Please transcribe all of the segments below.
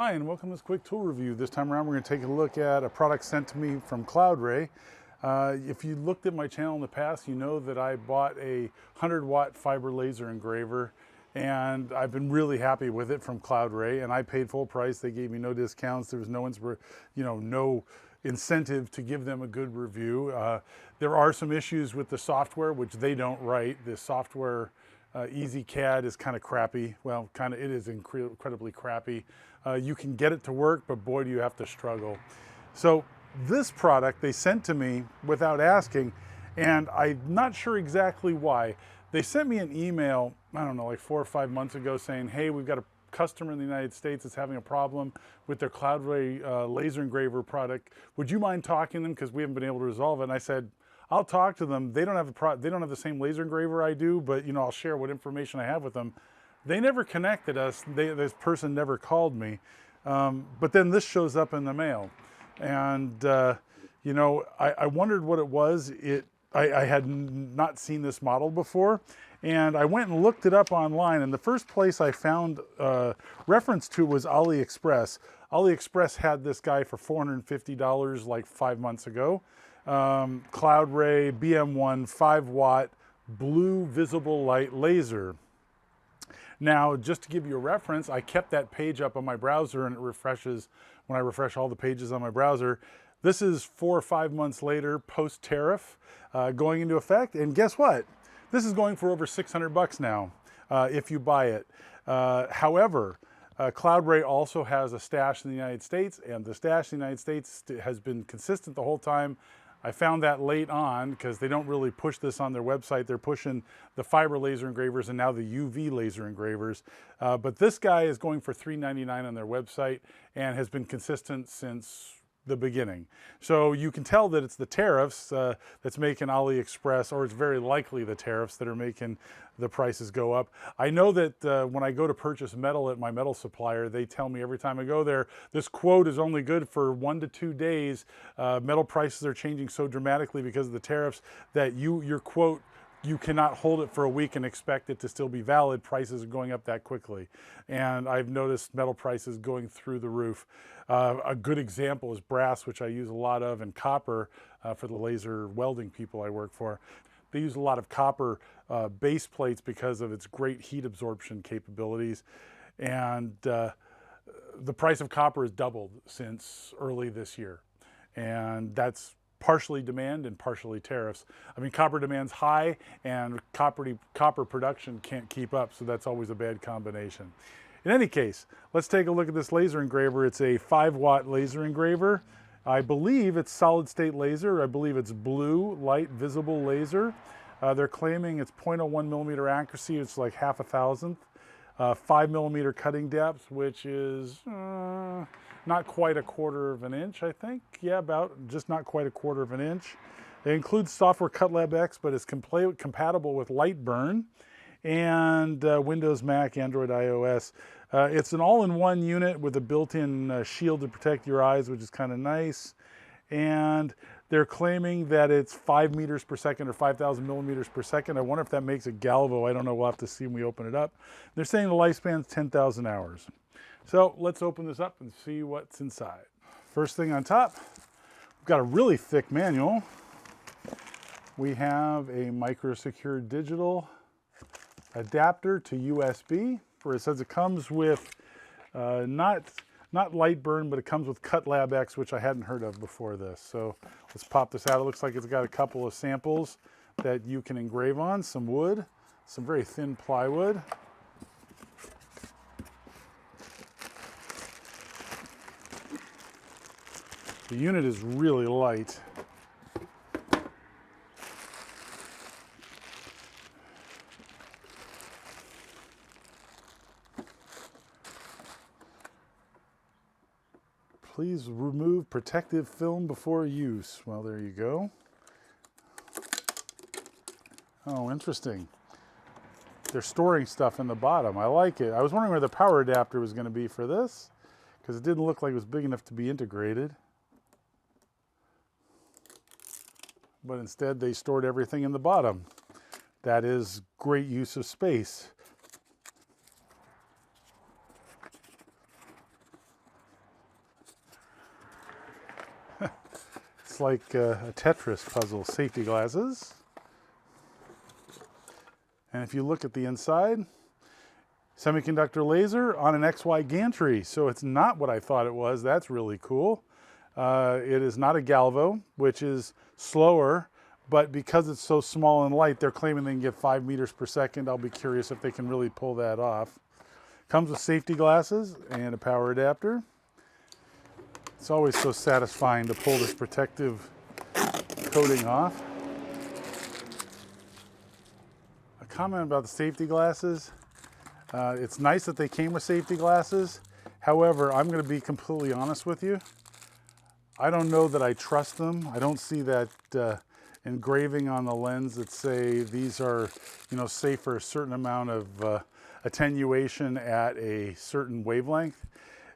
Hi, and welcome to this quick tool review. This time around we're going to take a look at a product sent to me from Cloudray. If you looked at my channel in the past, you know that I bought a 100-watt fiber laser engraver, and I've been really happy with it from Cloudray, and I paid full price. They gave me no discounts. There was no incentive to give them a good review. There are some issues with the software, which they don't write. The software EasyCAD is kind of crappy. Well, it is incredibly crappy. You can get it to work, but boy, do you have to struggle. So this product they sent to me without asking, and I'm not sure exactly why. They sent me an email, I don't know, like 4 or 5 months ago saying, hey, we've got a customer in the United States that's having a problem with their Cloudray laser engraver product. Would you mind talking to them, because we haven't been able to resolve it? And I said, I'll talk to them. They don't have the same laser engraver I do, but I'll share what information I have with them. They never connected us. This person never called me. But then this shows up in the mail. And, I wondered what it was. I had not seen this model before. And I went and looked it up online. And the first place I found reference to was AliExpress. AliExpress had this guy for $450 like 5 months ago. Cloudray BM1 5-watt blue visible light laser. Now, just to give you a reference, I kept that page up on my browser, and it refreshes when I refresh all the pages on my browser. This is 4 or 5 months later, post-tariff, going into effect. And guess what? This is going for over $600 now if you buy it. However, Cloudray also has a stash in the United States, and the stash in the United States has been consistent the whole time. I found that late on because they don't really push this on their website. They're pushing the fiber laser engravers and now the UV laser engravers. But this guy is going for $399 on their website and has been consistent since the beginning. So you can tell that it's the tariffs that's making AliExpress, or it's very likely the tariffs that are making the prices go up. I know that when I go to purchase metal at my metal supplier, they tell me every time I go there, this quote is only good for 1 to 2 days. Metal prices are changing so dramatically because of the tariffs that your quote, you cannot hold it for a week and expect it to still be valid. Prices are going up that quickly. And I've noticed metal prices going through the roof. A good example is brass, which I use a lot of, and copper for the laser welding people I work for. They use a lot of copper base plates because of its great heat absorption capabilities. And the price of copper has doubled since early this year. And that's partially demand and partially tariffs. I mean, copper demand's high and copper production can't keep up, so that's always a bad combination. In any case, let's take a look at this laser engraver. It's a 5-watt laser engraver. I believe it's solid state laser. I believe it's blue light visible laser. They're claiming it's 0.01 millimeter accuracy. It's like 1/2 thousandth. 5 millimeter cutting depth, which is not quite 1/4 of an inch, I think. Yeah, about just not quite 1/4 of an inch. It includes software CutLab X, but it's compatible with Lightburn and Windows, Mac, Android, iOS. It's an all-in-one unit with a built-in shield to protect your eyes, which is kind of nice. And they're claiming that it's 5 meters per second or 5,000 millimeters per second. I wonder if that makes it galvo. I don't know. We'll have to see when we open it up. They're saying the lifespan is 10,000 hours. So let's open this up and see what's inside. First thing on top, we've got a really thick manual. We have a micro-secure digital adapter to USB, where it says it comes with not Lightburn, but it comes with CutLab X, which I hadn't heard of before this. So let's pop this out. It looks like it's got a couple of samples that you can engrave on, some wood, some very thin plywood. The unit is really light. Please remove protective film before use. Well, there you go. Oh, interesting. They're storing stuff in the bottom. I like it. I was wondering where the power adapter was going to be for this, because it didn't look like it was big enough to be integrated. But instead, they stored everything in the bottom. That is great use of space. It's like a Tetris puzzle. Safety glasses. And if you look at the inside, semiconductor laser on an XY gantry. So it's not what I thought it was. That's really cool. It is not a galvo, which is slower, but because it's so small and light, they're claiming they can get 5 meters per second. I'll be curious if they can really pull that off. Comes with safety glasses and a power adapter. It's always so satisfying to pull this protective coating off. A comment about the safety glasses. It's nice that they came with safety glasses. However, I'm going to be completely honest with you. I don't know that I trust them. I don't see that engraving on the lens that say these are, safe for a certain amount of attenuation at a certain wavelength.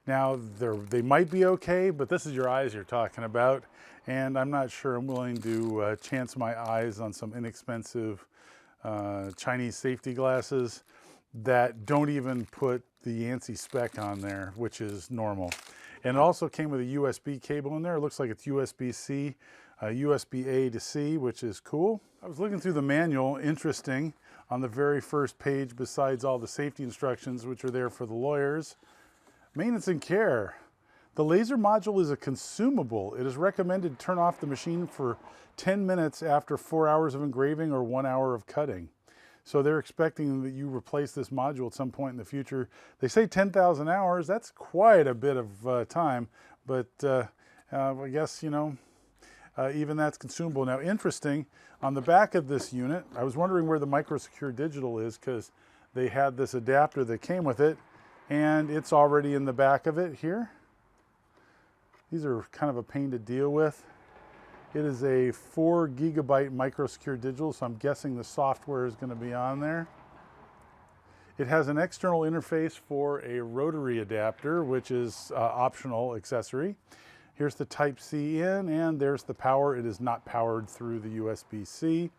Now, they might be okay, but this is your eyes you're talking about, and I'm not sure I'm willing to chance my eyes on some inexpensive Chinese safety glasses that don't even put the ANSI spec on there, which is normal. And it also came with a USB cable in there. It looks like it's USB-C, USB-A to C, which is cool. I was looking through the manual, interesting, on the very first page, besides all the safety instructions, which are there for the lawyers. Maintenance and care. The laser module is a consumable. It is recommended to turn off the machine for 10 minutes after 4 hours of engraving or 1 hour of cutting. So they're expecting that you replace this module at some point in the future. They say 10,000 hours. That's quite a bit of time, but I guess, even that's consumable. Now, interesting, on the back of this unit, I was wondering where the micro secure digital is, because they had this adapter that came with it, and it's already in the back of it here. These are kind of a pain to deal with. It is a 4 gigabyte micro secure digital, so I'm guessing the software is going to be on there. It has an external interface for a rotary adapter, which is optional accessory. Here's the Type-C in, and there's the power. It is not powered through the USB-C,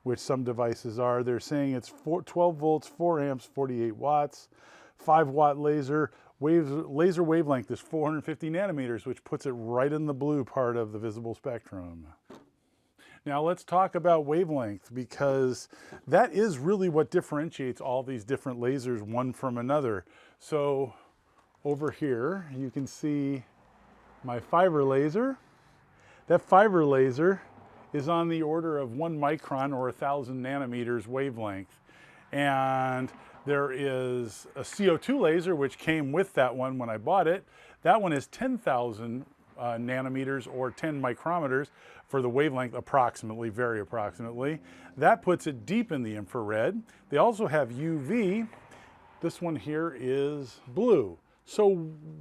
which some devices are. They're saying it's 12 volts, 4 amps, 48 watts, 5-watt laser. Laser wavelength is 450 nanometers, which puts it right in the blue part of the visible spectrum. Now let's talk about wavelength, because that is really what differentiates all these different lasers one from another. So over here, you can see my fiber laser. That fiber laser is on the order of 1 micron or 1,000 nanometers wavelength. And there is a CO2 laser, which came with that one when I bought it. That one is 10,000 nanometers or 10 micrometers for the wavelength, approximately, very approximately. That puts it deep in the infrared. They also have UV. This one here is blue. So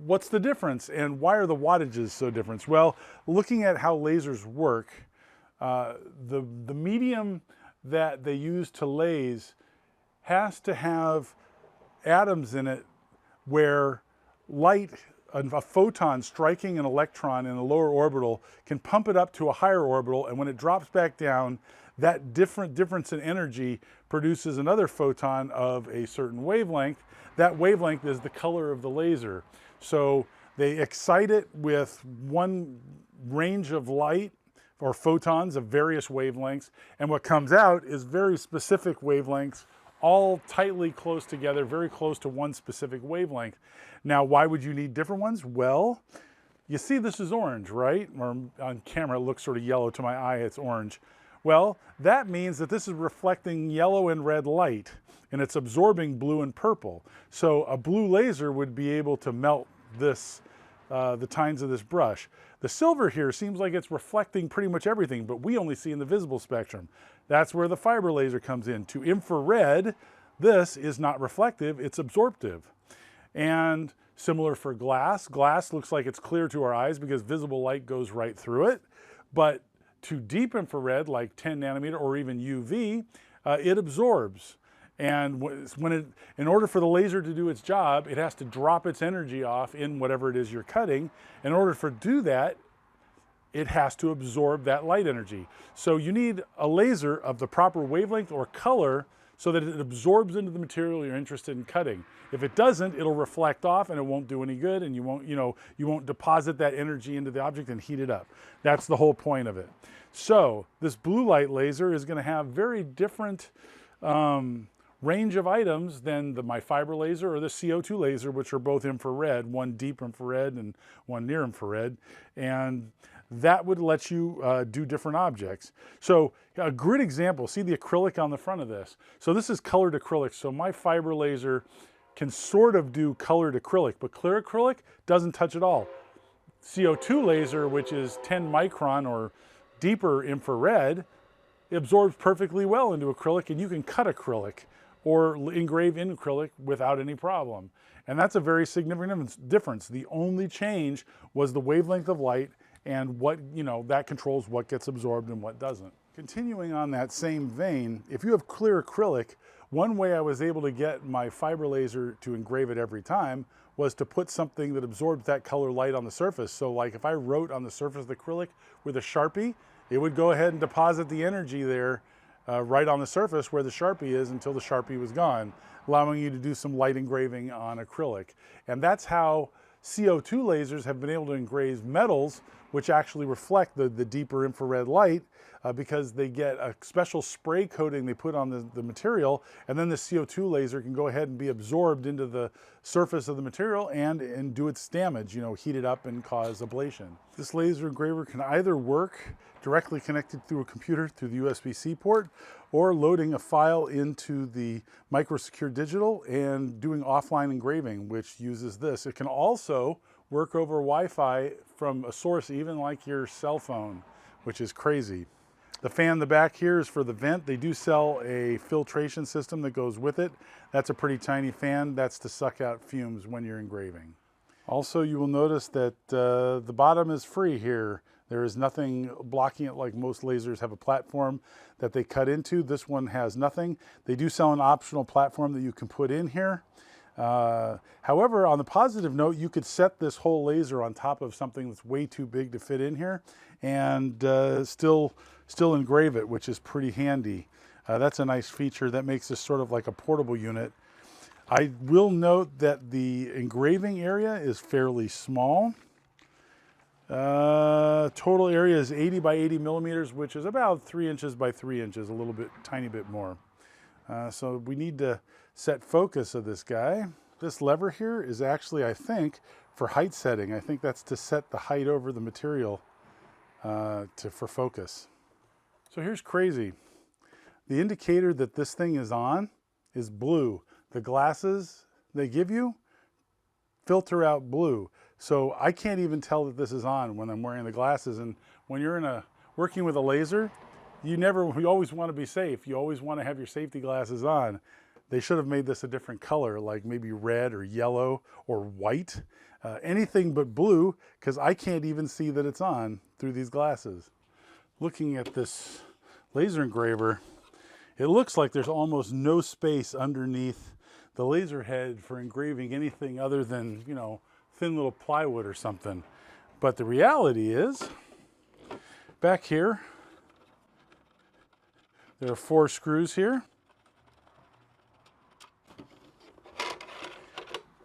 what's the difference, and why are the wattages so different? Well, looking at how lasers work, the medium that they use to lase has to have atoms in it where light, a photon striking an electron in a lower orbital can pump it up to a higher orbital, and when it drops back down, that difference in energy produces another photon of a certain wavelength. That wavelength is the color of the laser. So they excite it with one range of light or photons of various wavelengths, and what comes out is very specific wavelengths, all tightly close together, very close to one specific wavelength. Now, why would you need different ones? Well, you see this is orange, right? Or on camera it looks sort of yellow. To my eye it's orange. Well, that means that this is reflecting yellow and red light, and it's absorbing blue and purple. So a blue laser would be able to melt this, the tines of this brush. The silver here seems like it's reflecting pretty much everything, but we only see in the visible spectrum. That's where the fiber laser comes in. To infrared, this is not reflective, it's absorptive. And similar for glass. Glass looks like it's clear to our eyes because visible light goes right through it. But to deep infrared, like 10 nanometer or even UV, it absorbs. And in order for the laser to do its job, it has to drop its energy off in whatever it is you're cutting. In order to do that, it has to absorb that light energy. So you need a laser of the proper wavelength or color so that it absorbs into the material you're interested in cutting. If it doesn't, it'll reflect off and it won't do any good, and you won't deposit that energy into the object and heat it up. That's the whole point of it. So this blue light laser is going to have very different range of items than my fiber laser or the CO2 laser, which are both infrared, one deep infrared and one near infrared. And that would let you do different objects. So a great example, see the acrylic on the front of this. So this is colored acrylic. So my fiber laser can sort of do colored acrylic, but clear acrylic doesn't touch at all. CO2 laser, which is 10 micron or deeper infrared, it absorbs perfectly well into acrylic, and you can cut acrylic or engrave in acrylic without any problem. And that's a very significant difference. The only change was the wavelength of light, and what, that controls what gets absorbed and what doesn't. Continuing on that same vein, if you have clear acrylic, one way I was able to get my fiber laser to engrave it every time was to put something that absorbed that color light on the surface. So like if I wrote on the surface of the acrylic with a Sharpie, it would go ahead and deposit the energy there right on the surface where the Sharpie is until the Sharpie was gone, allowing you to do some light engraving on acrylic. And that's how CO2 lasers have been able to engrave metals, which actually reflect the deeper infrared light, because they get a special spray coating they put on the material, and then the CO2 laser can go ahead and be absorbed into the surface of the material and do its damage, heat it up and cause ablation. This laser engraver can either work directly connected through a computer through the USB-C port, or loading a file into the micro secure digital and doing offline engraving, which uses this. It can also work over Wi-Fi from a source even like your cell phone, which is crazy. The fan in the back here is for the vent. They do sell a filtration system that goes with it. That's a pretty tiny fan. That's to suck out fumes when you're engraving. Also, you will notice that the bottom is free here. There is nothing blocking it like most lasers have a platform that they cut into. This one has nothing. They do sell an optional platform that you can put in here. However, on the positive note, you could set this whole laser on top of something that's way too big to fit in here and still engrave it, which is pretty handy. That's a nice feature that makes this sort of like a portable unit. I will note that the engraving area is fairly small. Total area is 80 by 80 millimeters, which is about 3 inches by 3 inches, a little bit, tiny bit more. So we need to set focus of this guy. This lever here is actually, I think, for height setting. I think that's to set the height over the material for focus. So here's crazy. The indicator that this thing is on is blue. The glasses they give you filter out blue. So I can't even tell that this is on when I'm wearing the glasses. And when you're working with a laser, you always want to be safe. You always want to have your safety glasses on. They should have made this a different color, like maybe red or yellow or white, anything but blue, because I can't even see that it's on through these glasses. Looking at this laser engraver, it looks like there's almost no space underneath the laser head for engraving anything other than, thin little plywood or something. But the reality is, back here, there are 4 screws here,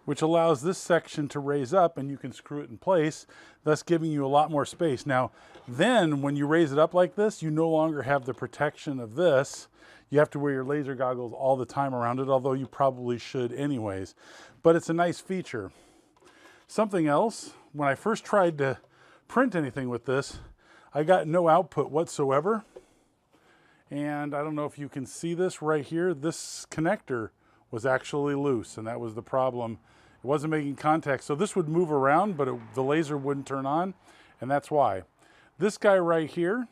which allows this section to raise up and you can screw it in place, thus giving you a lot more space. Now, then when you raise it up like this, you no longer have the protection of this. You have to wear your laser goggles all the time around it, although you probably should anyways. But it's a nice feature. Something else, when I first tried to print anything with this, I got no output whatsoever. And I don't know if you can see this right here. This connector was actually loose, and that was the problem. It wasn't making contact. So this would move around, but the laser wouldn't turn on, and that's why. This guy right here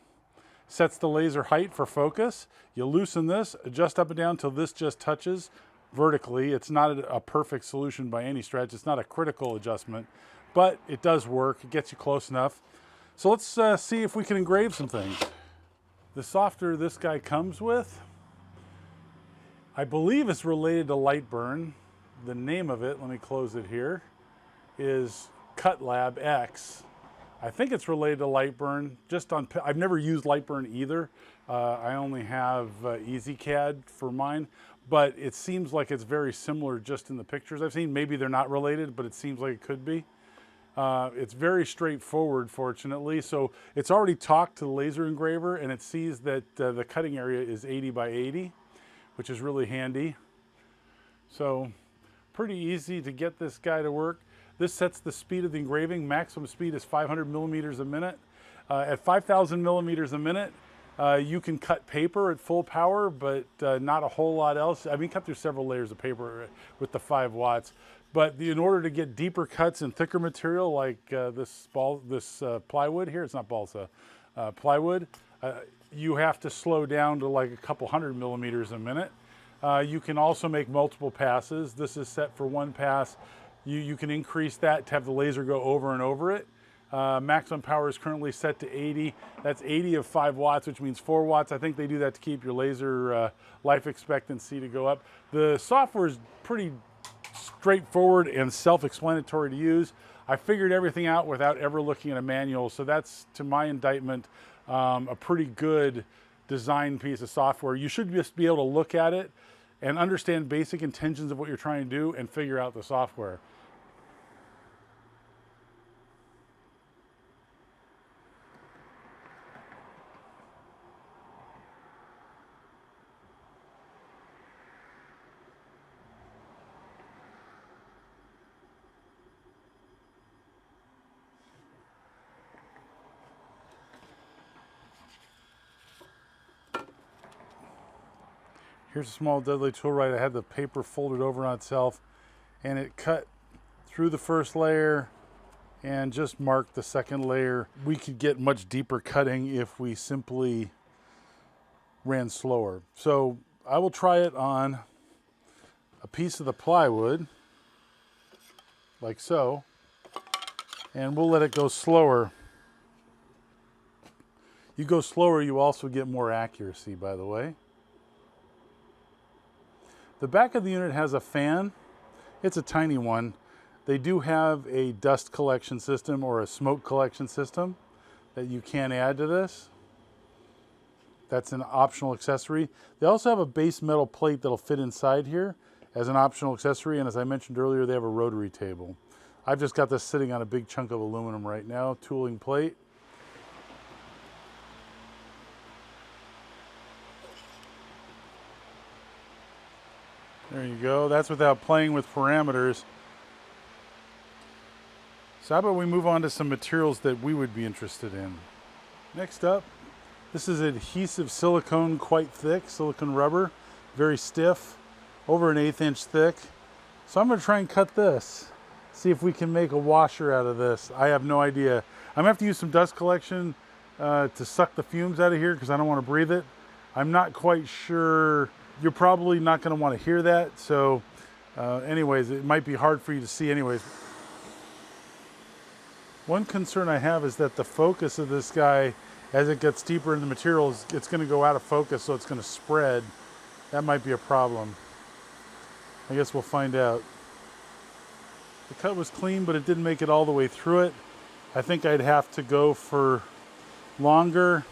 sets the laser height for focus. You loosen this, adjust up and down till this just touches vertically. It's not a perfect solution by any stretch. It's not a critical adjustment, but it does work. It gets you close enough. So let's see if we can engrave some things. The software this guy comes with, I believe it's related to Lightburn. The name of it, let me close it here, is CutLab X. I think it's related to Lightburn. I've never used Lightburn either. I only have EasyCAD for mine, but it seems like it's very similar just in the pictures I've seen. Maybe they're not related, but it seems like it could be. It's very straightforward, fortunately. So it's already talked to the laser engraver, and it sees that the cutting area is 80 by 80, which is really handy. So pretty easy to get this guy to work. This sets the speed of the engraving. Maximum speed is 500 millimeters a minute. At 5,000 millimeters a minute, you can cut paper at full power, but not a whole lot else. I mean, cut through several layers of paper with the 5 watts. But in order to get deeper cuts and thicker material like this plywood here, it's not balsa, plywood, you have to slow down to like a couple hundred millimeters a minute. You can also make multiple passes. This is set for 1 pass. You can increase that to have the laser go over and over it. Maximum power is currently set to 80. That's 80 of 5 watts, which means 4 watts. I think they do that to keep your laser life expectancy to go up. The software is pretty straightforward and self-explanatory to use. I figured everything out without ever looking at a manual, so that's, to my indictment, a pretty good design piece of software. You should just be able to look at it and understand basic intentions of what you're trying to do and figure out the software. Here's a small deadly tool right. I had the paper folded over on itself, and it cut through the first layer and just marked the second layer. We could get much deeper cutting if we simply ran slower. So I will try it on a piece of the plywood, like so, and we'll let it go slower. You go slower, you also get more accuracy, by the way. The back of the unit has a fan. It's a tiny one. They do have a dust collection system or a smoke collection system that you can add to this. That's an optional accessory. They also have a base metal plate that'll fit inside here as an optional accessory, and as I mentioned earlier, they have a rotary table. I've just got this sitting on a big chunk of aluminum right now, tooling plate. There you go. That's without playing with parameters. So how about we move on to some materials that we would be interested in. Next up, this is adhesive silicone, quite thick, silicone rubber, very stiff, over an 1/8 inch thick. So I'm going to try and cut this, see if we can make a washer out of this. I have no idea. I'm going to have to use some dust collection to suck the fumes out of here because I don't want to breathe it. I'm not quite sure. You're probably not going to want to hear that. So anyways, it might be hard for you to see anyways. One concern I have is that the focus of this guy, as it gets deeper in the materials, it's going to go out of focus, so it's going to spread. That might be a problem. I guess we'll find out. The cut was clean, but it didn't make it all the way through it. I think I'd have to go for longer.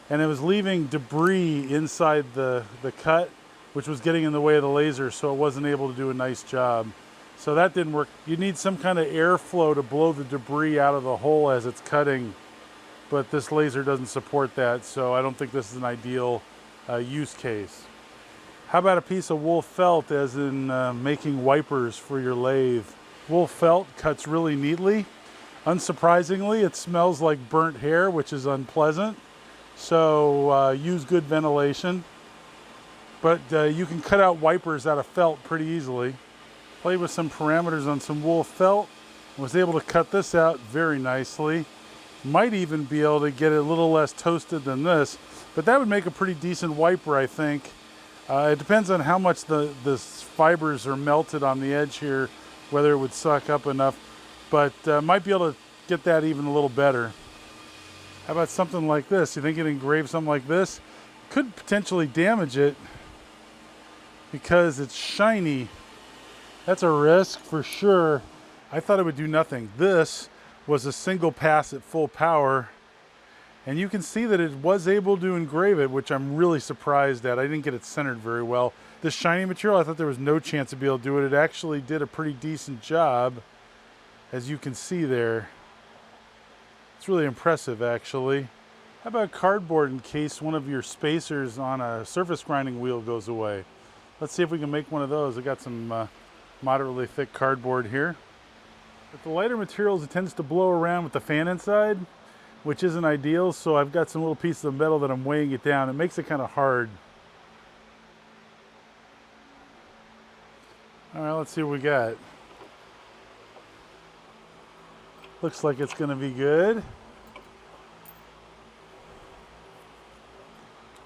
And it was leaving debris inside the cut, which was getting in the way of the laser, so it wasn't able to do a nice job. So that didn't work. You need some kind of airflow to blow the debris out of the hole as it's cutting, but this laser doesn't support that, so I don't think this is an ideal use case. How about a piece of wool felt, as in making wipers for your lathe? Wool felt cuts really neatly. Unsurprisingly, it smells like burnt hair, which is unpleasant. So use good ventilation, but you can cut out wipers out of felt pretty easily. Played with some parameters on some wool felt, was able to cut this out very nicely. Might even be able to get it a little less toasted than this, but that would make a pretty decent wiper, I think. It depends on how much the fibers are melted on the edge here, whether it would suck up enough, but might be able to get that even a little better. How about something like this? You think you'd engrave something like this? Could potentially damage it because it's shiny. That's a risk for sure. I thought it would do nothing. This was a single pass at full power, and you can see that it was able to engrave it, which I'm really surprised at. I didn't get it centered very well. This shiny material, I thought there was no chance to be able to do it. It actually did a pretty decent job, as you can see there. It's really impressive, actually. How about cardboard in case one of your spacers on a surface grinding wheel goes away? Let's see if we can make one of those. I got some moderately thick cardboard here. With the lighter materials, it tends to blow around with the fan inside, which isn't ideal, so I've got some little pieces of metal that I'm weighing it down. It makes it kind of hard. All right, let's see what we got. Looks like it's going to be good.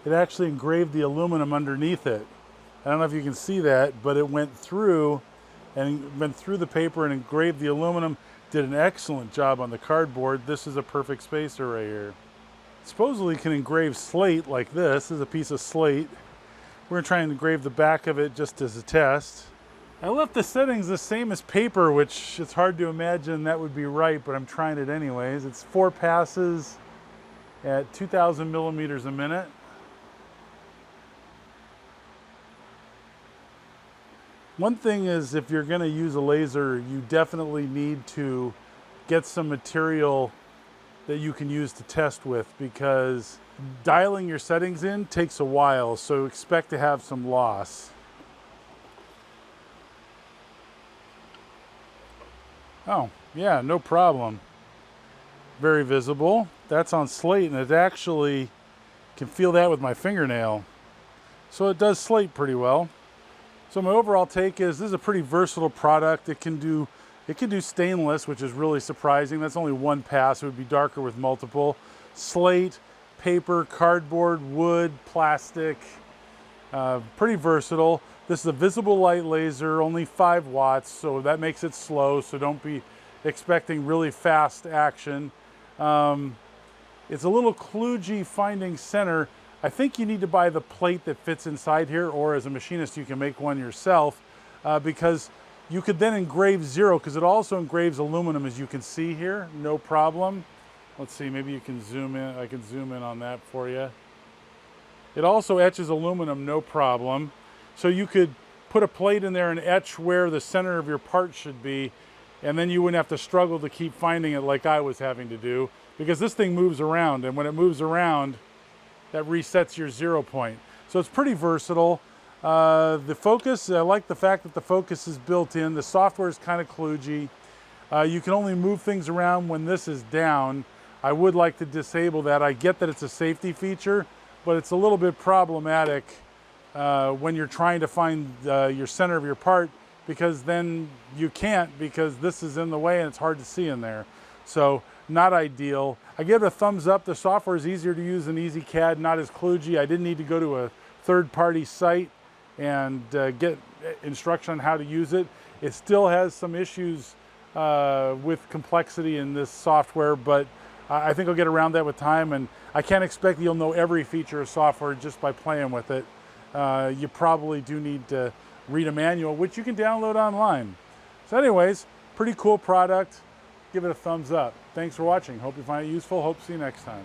It actually engraved the aluminum underneath it. I don't know if you can see that, but it went through the paper and engraved the aluminum. Did an excellent job on the cardboard. This is a perfect spacer right here. Supposedly can engrave slate like this. This is a piece of slate. We're going to try and engrave the back of it just as a test. I left the settings the same as paper, which it's hard to imagine that would be right, but I'm trying it anyways. It's 4 passes at 2,000 millimeters a minute. One thing is, if you're going to use a laser, you definitely need to get some material that you can use to test with, because dialing your settings in takes a while, so expect to have some loss. Oh, yeah, no problem. Very visible. That's on slate, and it actually can feel that with my fingernail. So it does slate pretty well. So my overall take is this is a pretty versatile product. It can do stainless, which is really surprising. That's only 1 pass. It would be darker with multiple. Slate, paper, cardboard, wood, plastic. Pretty versatile. This is a visible light laser, only 5 watts, so that makes it slow, so don't be expecting really fast action. It's a little kludgy finding center. I think you need to buy the plate that fits inside here, or as a machinist you can make one yourself, because you could then engrave 0, because it also engraves aluminum, as you can see here, no problem. Let's see, maybe you can zoom in. I can zoom in on that for you. It also etches aluminum, no problem. So you could put a plate in there and etch where the center of your part should be, and then you wouldn't have to struggle to keep finding it like I was having to do, because this thing moves around, and when it moves around, that resets your 0 point. So it's pretty versatile. The focus, I like the fact that the focus is built in. The software is kind of kludgy. You can only move things around when this is down. I would like to disable that. I get that it's a safety feature, but it's a little bit problematic when you're trying to find your center of your part, because then you can't, because this is in the way and it's hard to see in there. So not ideal. I give it a thumbs up. The software is easier to use than EasyCAD, not as kludgy. I didn't need to go to a third-party site and get instruction on how to use it. It still has some issues with complexity in this software, but I think I'll get around that with time, and I can't expect that you'll know every feature of software just by playing with it. You probably do need to read a manual, which you can download online. So anyways, pretty cool product. Give it a thumbs up. Thanks for watching. Hope you find it useful. Hope to see you next time.